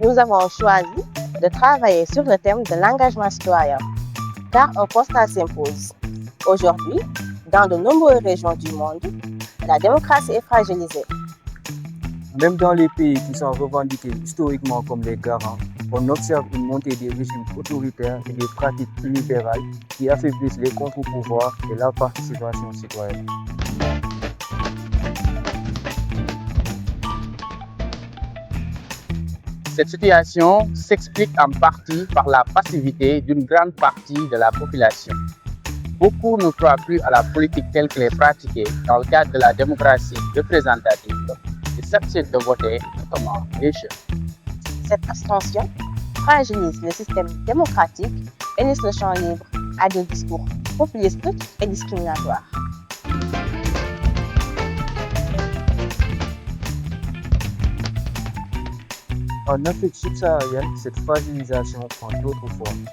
nous avons choisi de travailler sur le thème de l'engagement citoyen, car un constat s'impose. Aujourd'hui, dans de nombreuses régions du monde, la démocratie est fragilisée. Même dans les pays qui sont revendiqués historiquement comme les garants, on observe une montée des régimes autoritaires et des pratiques illibérales qui affaiblissent les contre-pouvoirs et la participation citoyenne. Cette situation s'explique en partie par la passivité d'une grande partie de la population. Beaucoup ne croient plus à la politique telle qu'elle est pratiquée dans le cadre de la démocratie représentative et s'abstiennent de voter, notamment les jeunes. Cette abstention fragilise le système démocratique et laisse le champ libre à des discours populistes et discriminatoires. En Afrique subsaharienne, cette fragilisation prend d'autres formes.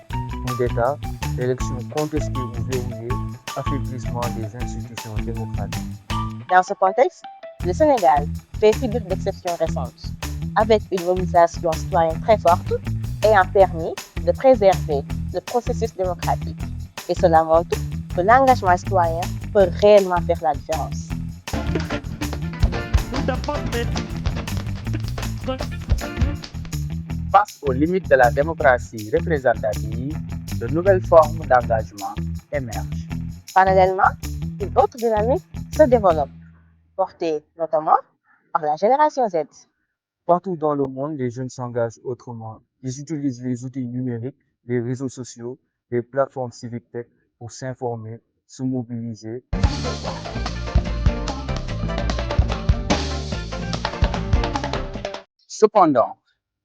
Coup d'État, élections contestées ou verrouillées, affaiblissement des institutions démocratiques. Dans ce contexte, le Sénégal fait figure d'exception récente, avec une mobilisation citoyenne très forte ayant permis de préserver le processus démocratique. Et cela montre que l'engagement citoyen peut réellement faire la différence. Face aux limites de la démocratie représentative, de nouvelles formes d'engagement émergent. Parallèlement, une autre dynamique se développe, portée notamment par la génération Z. Partout dans le monde, les jeunes s'engagent autrement. Ils utilisent les outils numériques, les réseaux sociaux, les plateformes civiques tech pour s'informer, se mobiliser. Cependant,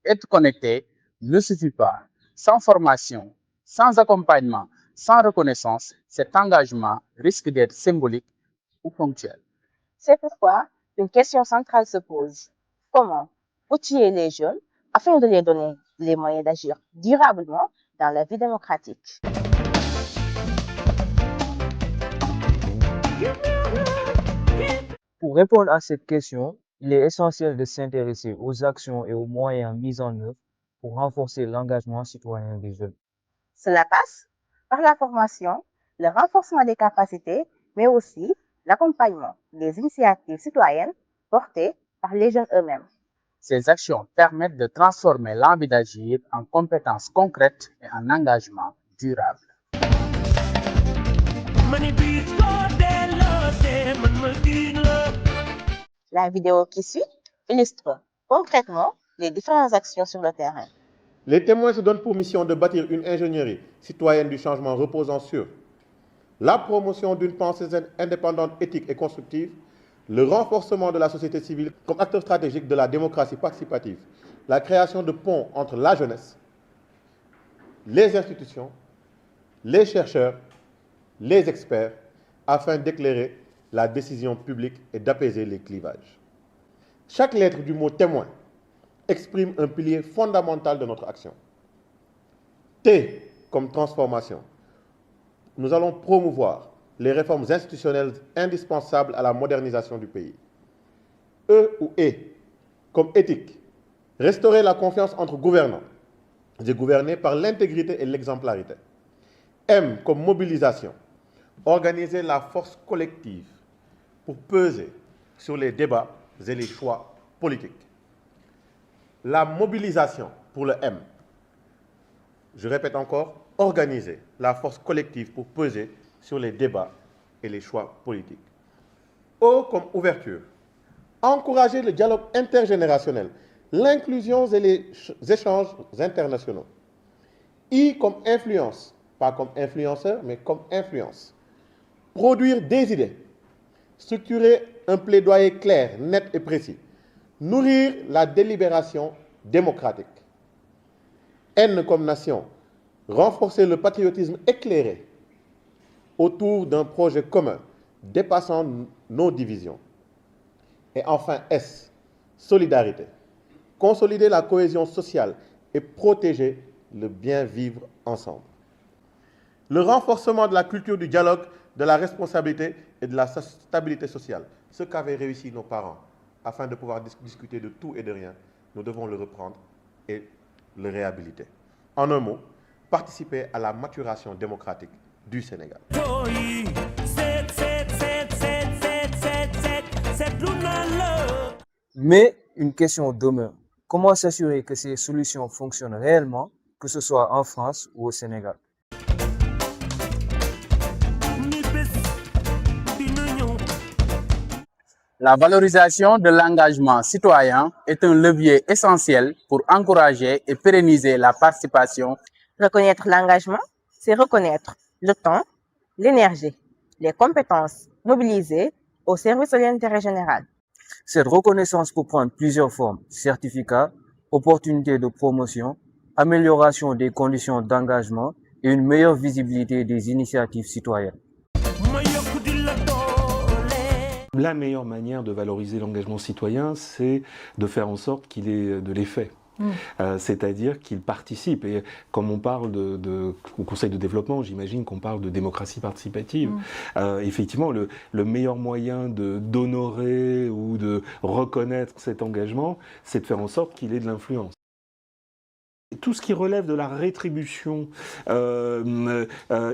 être connecté ne suffit pas. Sans formation, sans accompagnement, sans reconnaissance, cet engagement risque d'être symbolique ou ponctuel. C'est pourquoi une question centrale se pose. Comment outiller les jeunes afin de leur donner les moyens d'agir durablement dans la vie démocratique? Pour répondre à cette question, il est essentiel de s'intéresser aux actions et aux moyens mis en œuvre pour renforcer l'engagement citoyen des jeunes. Cela passe par la formation, le renforcement des capacités, mais aussi l'accompagnement des initiatives citoyennes portées par les jeunes eux-mêmes. Ces actions permettent de transformer l'envie d'agir en compétences concrètes et en engagement durable. La vidéo qui suit illustre concrètement les différentes actions sur le terrain. Les témoins se donnent pour mission de bâtir une ingénierie citoyenne du changement reposant sur la promotion d'une pensée indépendante, éthique et constructive, le renforcement de la société civile comme acteur stratégique de la démocratie participative, la création de ponts entre la jeunesse, les institutions, les chercheurs, les experts, afin d'éclairer la décision publique et d'apaiser les clivages. Chaque lettre du mot témoin exprime un pilier fondamental de notre action. T comme transformation. Nous allons promouvoir les réformes institutionnelles indispensables à la modernisation du pays. E ou E comme éthique. Restaurer la confiance entre gouvernants et gouvernés par l'intégrité et l'exemplarité. M comme mobilisation. Organiser la force collective pour peser sur les débats et les choix politiques. La mobilisation pour le M. Je répète encore, organiser la force collective pour peser sur les débats et les choix politiques. O comme ouverture. Encourager le dialogue intergénérationnel, l'inclusion et les échanges internationaux. I comme influence, pas comme influenceur, mais comme influence. Produire des idées. Structurer un plaidoyer clair, net et précis. Nourrir la délibération démocratique. N comme nation. Renforcer le patriotisme éclairé autour d'un projet commun, dépassant nos divisions. Et enfin S, solidarité. Consolider la cohésion sociale et protéger le bien vivre ensemble. Le renforcement de la culture du dialogue, de la responsabilité et de la stabilité sociale. Ce qu'avaient réussi nos parents, afin de pouvoir discuter de tout et de rien, nous devons le reprendre et le réhabiliter. En un mot, participer à la maturation démocratique du Sénégal. Mais une question demeure. Comment s'assurer que ces solutions fonctionnent réellement, que ce soit en France ou au Sénégal? La valorisation de l'engagement citoyen est un levier essentiel pour encourager et pérenniser la participation. Reconnaître l'engagement, c'est reconnaître le temps, l'énergie, les compétences mobilisées au service de l'intérêt général. Cette reconnaissance peut prendre plusieurs formes: certificats, opportunités de promotion, amélioration des conditions d'engagement et une meilleure visibilité des initiatives citoyennes. La meilleure manière de valoriser l'engagement citoyen, c'est de faire en sorte qu'il ait de l'effet. C'est-à-dire qu'il participe. Et comme on parle au Conseil de développement, j'imagine qu'on parle de démocratie participative. Effectivement, le meilleur moyen d'honorer ou de reconnaître cet engagement, c'est de faire en sorte qu'il ait de l'influence. Tout ce qui relève de la rétribution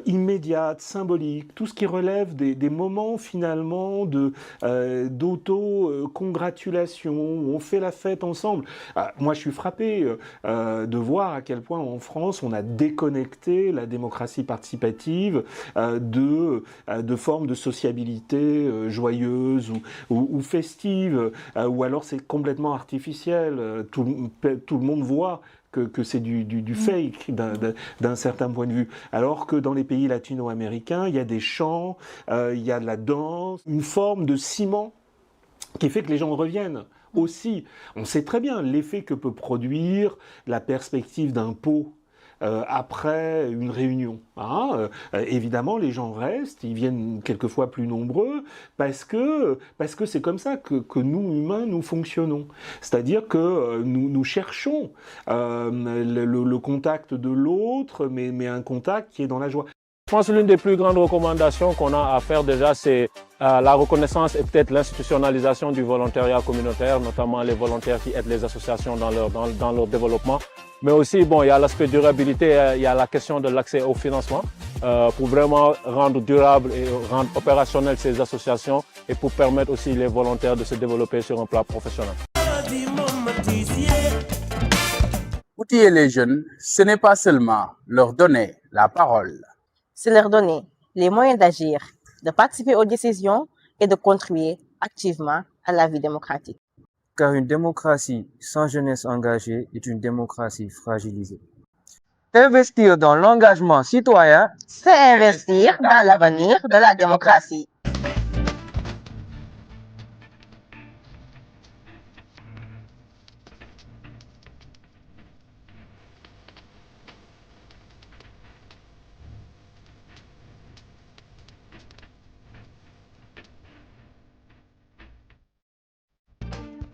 immédiate, symbolique, tout ce qui relève des moments finalement d'auto-congratulation, où on fait la fête ensemble. Moi, je suis frappé de voir à quel point en France, on a déconnecté la démocratie participative de formes de sociabilité joyeuse ou festive, ou alors c'est complètement artificiel. Tout le monde voit que c'est du fake d'un certain point de vue. Alors que dans les pays latino-américains, il y a des chants, il y a de la danse, une forme de ciment qui fait que les gens reviennent. Aussi, on sait très bien l'effet que peut produire la perspective d'un pot après une réunion. Évidemment, les gens restent, ils viennent quelquefois plus nombreux, parce que c'est comme ça que nous, humains, nous fonctionnons. C'est-à-dire que nous cherchons le contact de l'autre, mais un contact qui est dans la joie. Je pense que l'une des plus grandes recommandations qu'on a à faire déjà, c'est la reconnaissance et peut-être l'institutionnalisation du volontariat communautaire, notamment les volontaires qui aident les associations dans leur développement. Mais aussi, bon, il y a l'aspect durabilité, il y a la question de l'accès au financement pour vraiment rendre durable et rendre opérationnel ces associations et pour permettre aussi les volontaires de se développer sur un plan professionnel. Outiller les jeunes, ce n'est pas seulement leur donner la parole. C'est leur donner les moyens d'agir, de participer aux décisions et de contribuer activement à la vie démocratique. Car une démocratie sans jeunesse engagée est une démocratie fragilisée. Investir dans l'engagement citoyen, C'est investir dans l'avenir de la démocratie.